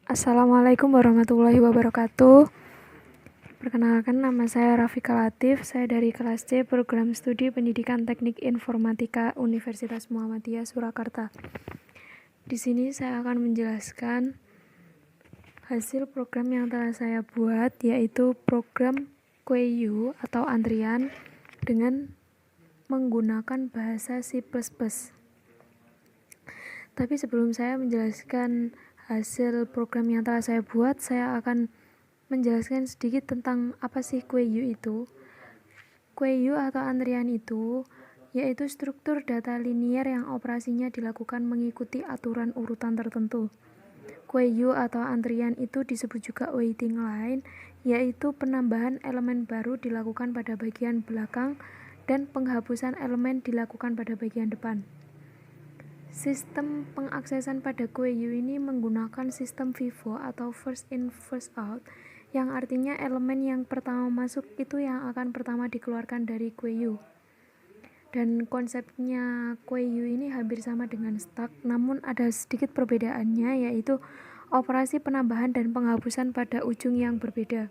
Assalamualaikum warahmatullahi wabarakatuh. Perkenalkan, nama saya Rafika Latif. Saya dari kelas C Program Studi Pendidikan Teknik Informatika Universitas Muhammadiyah Surakarta. Di sini saya akan menjelaskan hasil program yang telah saya buat, yaitu program QU atau antrian dengan menggunakan bahasa C++. Tapi sebelum saya menjelaskan hasil program yang telah saya buat, saya akan menjelaskan sedikit tentang apa sih QU itu. QU atau antrian itu yaitu struktur data linier yang operasinya dilakukan mengikuti aturan urutan tertentu. QU atau antrian itu disebut juga waiting line, yaitu penambahan elemen baru dilakukan pada bagian belakang dan penghapusan elemen dilakukan pada bagian depan. Sistem pengaksesan pada QU ini menggunakan sistem FIFO atau first in first out, yang artinya elemen yang pertama masuk itu yang akan pertama dikeluarkan dari QU. Dan konsepnya QU ini hampir sama dengan stack, namun ada sedikit perbedaannya, yaitu operasi penambahan dan penghapusan pada ujung yang berbeda.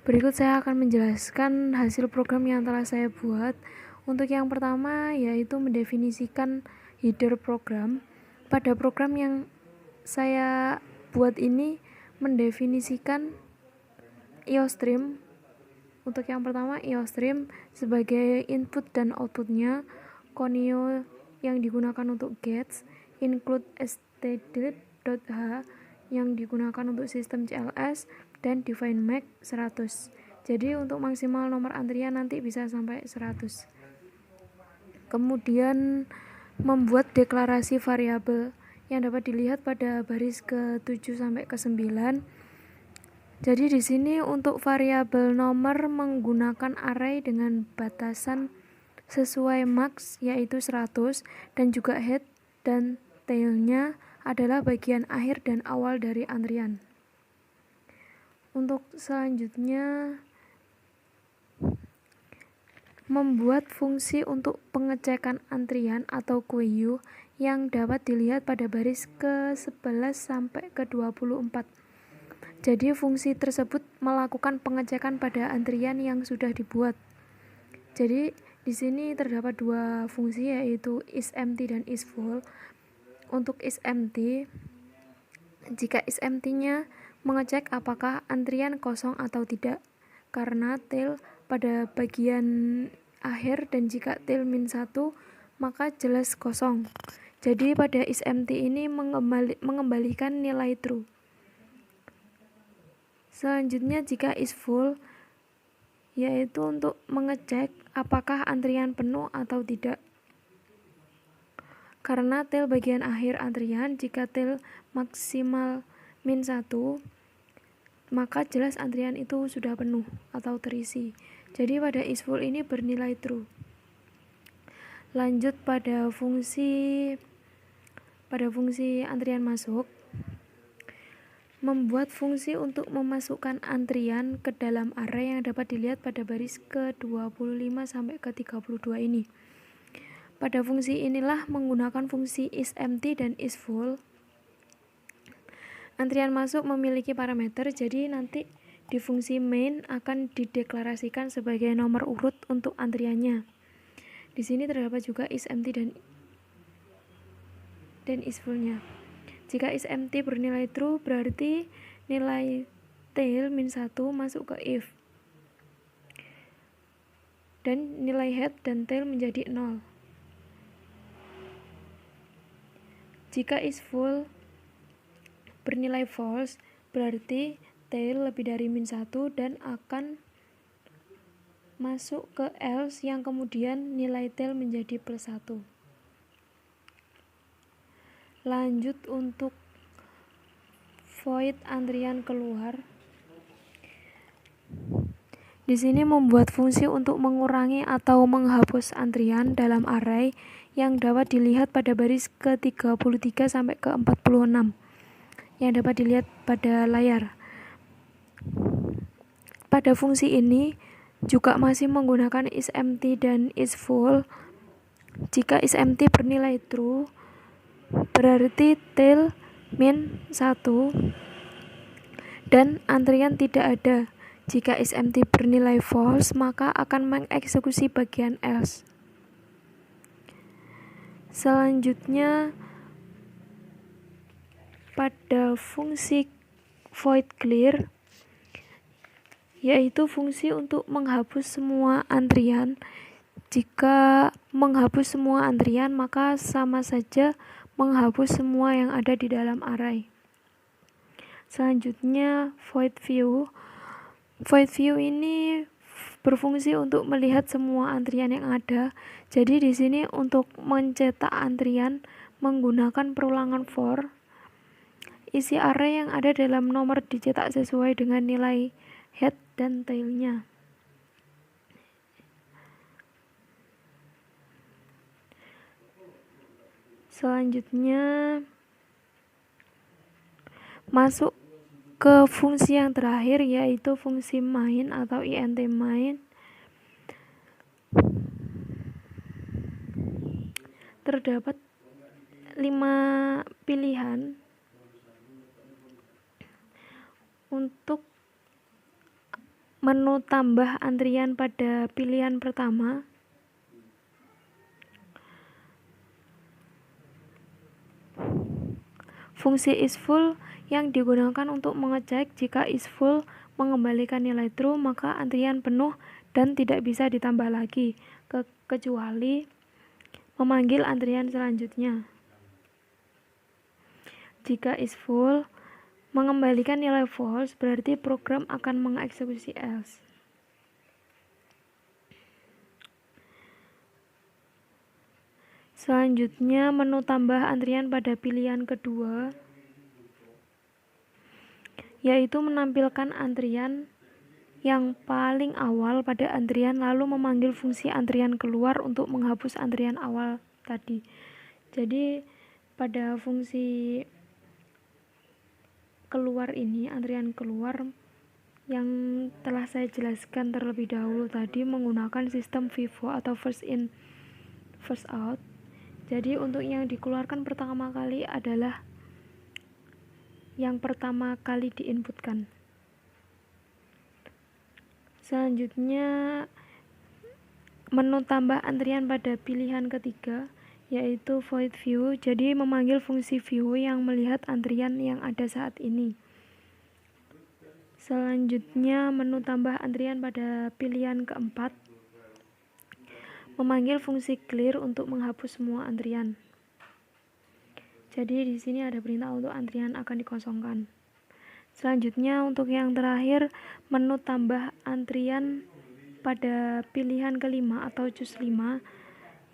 Berikut saya akan menjelaskan hasil program yang telah saya buat. Untuk yang pertama yaitu mendefinisikan header program. Pada program yang saya buat ini mendefinisikan IOStream. Untuk yang pertama IOStream sebagai input dan outputnya, Conio yang digunakan untuk gets, include std.h yang digunakan untuk sistem CLS, dan define max 100. Jadi untuk maksimal nomor antrian nanti bisa sampai 100. Kemudian membuat deklarasi variabel yang dapat dilihat pada baris ke-7 sampai ke-9. Jadi di sini untuk variabel nomor menggunakan array dengan batasan sesuai max yaitu 100, dan juga head dan tailnya adalah bagian akhir dan awal dari antrian. Untuk selanjutnya membuat fungsi untuk pengecekan antrian atau QU yang dapat dilihat pada baris ke-11 sampai ke-24. Jadi fungsi tersebut melakukan pengecekan pada antrian yang sudah dibuat. Jadi di sini terdapat dua fungsi, yaitu isEmpty dan isFull. Untuk isEmpty, jika isEmpty-nya mengecek apakah antrian kosong atau tidak karena tail pada bagian akhir, dan jika tail -1 maka jelas kosong. Jadi pada isEmpty ini mengembalikan nilai true. Selanjutnya jika isFull yaitu untuk mengecek apakah antrian penuh atau tidak. Karena tail bagian akhir antrian, jika tail maksimal -1 maka jelas antrian itu sudah penuh atau terisi. Jadi pada isFull ini bernilai true. Lanjut pada fungsi antrian masuk. Membuat fungsi untuk memasukkan antrian ke dalam array yang dapat dilihat pada baris ke-25 sampai ke-32 ini. Pada fungsi inilah menggunakan fungsi isEmpty dan isFull. Antrian masuk memiliki parameter, jadi nanti di fungsi main akan dideklarasikan sebagai nomor urut untuk antriannya. Di sini terdapat juga isEmpty dan isFull-nya. Jika isEmpty bernilai true, berarti nilai tail -1 masuk ke if. Dan nilai head dan tail menjadi 0. Jika isFull bernilai false, berarti tail lebih dari -1 dan akan masuk ke else yang kemudian nilai tail menjadi +1. Lanjut untuk void antrian keluar. Di sini membuat fungsi untuk mengurangi atau menghapus antrian dalam array yang dapat dilihat pada baris ke-33 sampai ke-46 yang dapat dilihat pada layar. Pada fungsi ini juga masih menggunakan isEmpty dan isFull. Jika isEmpty bernilai true, berarti tail min 1 dan antrian tidak ada. Jika isempty bernilai false, maka akan mengeksekusi bagian else. Selanjutnya pada fungsi void clear, yaitu fungsi untuk menghapus semua antrian. Jika menghapus semua antrian, maka sama saja menghapus semua yang ada di dalam array. Selanjutnya void view. Void view ini berfungsi untuk melihat semua antrian yang ada. Jadi di sini untuk mencetak antrian menggunakan perulangan for, isi array yang ada dalam nomor dicetak sesuai dengan nilai head dan tailnya. Selanjutnya masuk ke fungsi yang terakhir, yaitu fungsi main atau int main. Terdapat 5 pilihan untuk menu tambah antrian pada pilihan pertama. Fungsi isFull yang digunakan untuk mengecek jika isFull mengembalikan nilai true, maka antrian penuh dan tidak bisa ditambah lagi, kecuali memanggil antrian selanjutnya. Jika isFull mengembalikan nilai false, berarti program akan mengeksekusi else. Selanjutnya menu tambah antrian pada pilihan kedua, yaitu menampilkan antrian yang paling awal pada antrian lalu memanggil fungsi antrian keluar untuk menghapus antrian awal tadi. Jadi pada fungsi keluar ini, antrian keluar yang telah saya jelaskan terlebih dahulu tadi menggunakan sistem FIFO atau first in first out. Jadi untuk yang dikeluarkan pertama kali adalah yang pertama kali diinputkan. Selanjutnya menu tambah antrian pada pilihan ketiga, yaitu void view. Jadi memanggil fungsi view yang melihat antrian yang ada saat ini. Selanjutnya menu tambah antrian pada pilihan keempat, memanggil fungsi clear untuk menghapus semua antrian. Jadi di sini ada perintah untuk antrian akan dikosongkan. Selanjutnya untuk yang terakhir, menu tambah antrian pada pilihan kelima atau choose 5,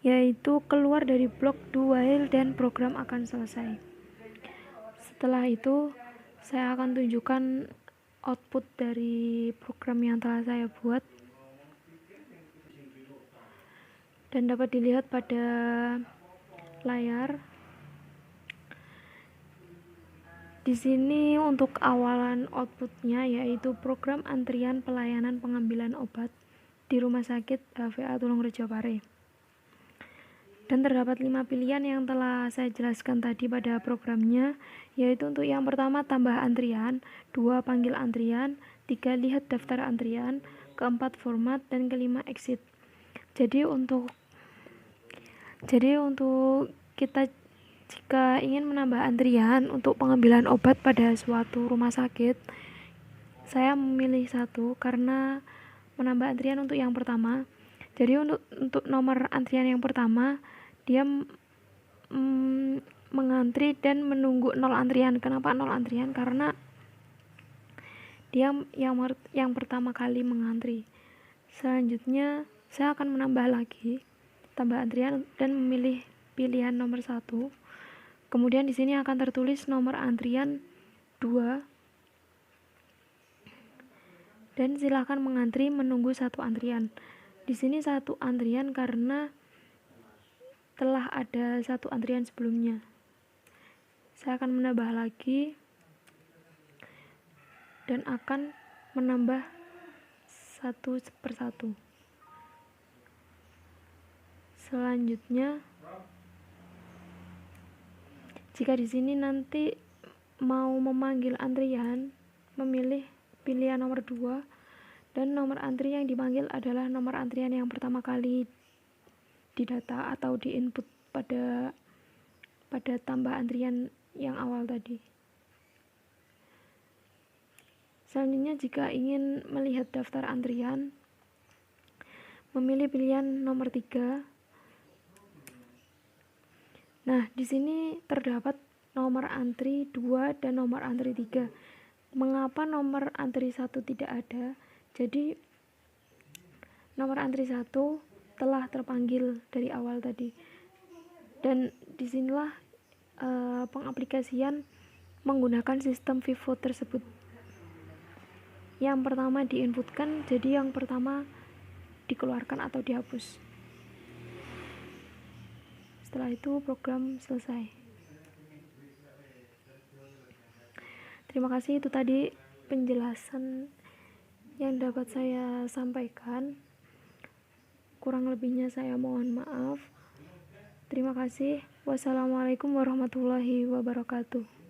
yaitu keluar dari blok do while dan program akan selesai. Setelah itu saya akan tunjukkan output dari program yang telah saya buat dan dapat dilihat pada layar. Di sini untuk awalan outputnya yaitu program antrian pelayanan pengambilan obat di Rumah Sakit HVA Tulungrejo Pare. Dan terdapat 5 pilihan yang telah saya jelaskan tadi pada programnya, yaitu untuk yang pertama tambah antrian, 2 panggil antrian, 3 lihat daftar antrian, keempat format, dan kelima exit. Jadi untuk kita jika ingin menambah antrian untuk pengambilan obat pada suatu rumah sakit, saya memilih 1 karena menambah antrian untuk yang pertama. Jadi untuk nomor antrian yang pertama, dia mengantri dan menunggu 0 antrian. Kenapa 0 antrian? Karena dia yang pertama kali mengantri. Selanjutnya saya akan menambah lagi tambah antrian dan memilih pilihan nomor 1. Kemudian di sini akan tertulis nomor antrian 2 dan silakan mengantri menunggu 1 antrian. Di sini 1 antrian karena telah ada 1 antrian sebelumnya. Saya akan menambah lagi dan akan menambah 1 per 1. Selanjutnya, jika di sini nanti mau memanggil antrian, memilih pilihan nomor 2, dan nomor antri yang dipanggil adalah nomor antrian yang pertama kali didata atau diinput pada tambah antrian yang awal tadi. Selanjutnya, jika ingin melihat daftar antrian, memilih pilihan nomor 3. Nah, di sini terdapat nomor antri 2 dan nomor antri 3. Mengapa nomor antri 1 tidak ada? Jadi nomor antri 1 telah terpanggil dari awal tadi. Dan disinilah pengaplikasian menggunakan sistem FIFO tersebut. Yang pertama diinputkan, jadi yang pertama dikeluarkan atau dihapus. Setelah itu program selesai. Terima kasih, itu tadi penjelasan yang dapat saya sampaikan. Kurang lebihnya saya mohon maaf. Terima kasih. Wassalamualaikum warahmatullahi wabarakatuh.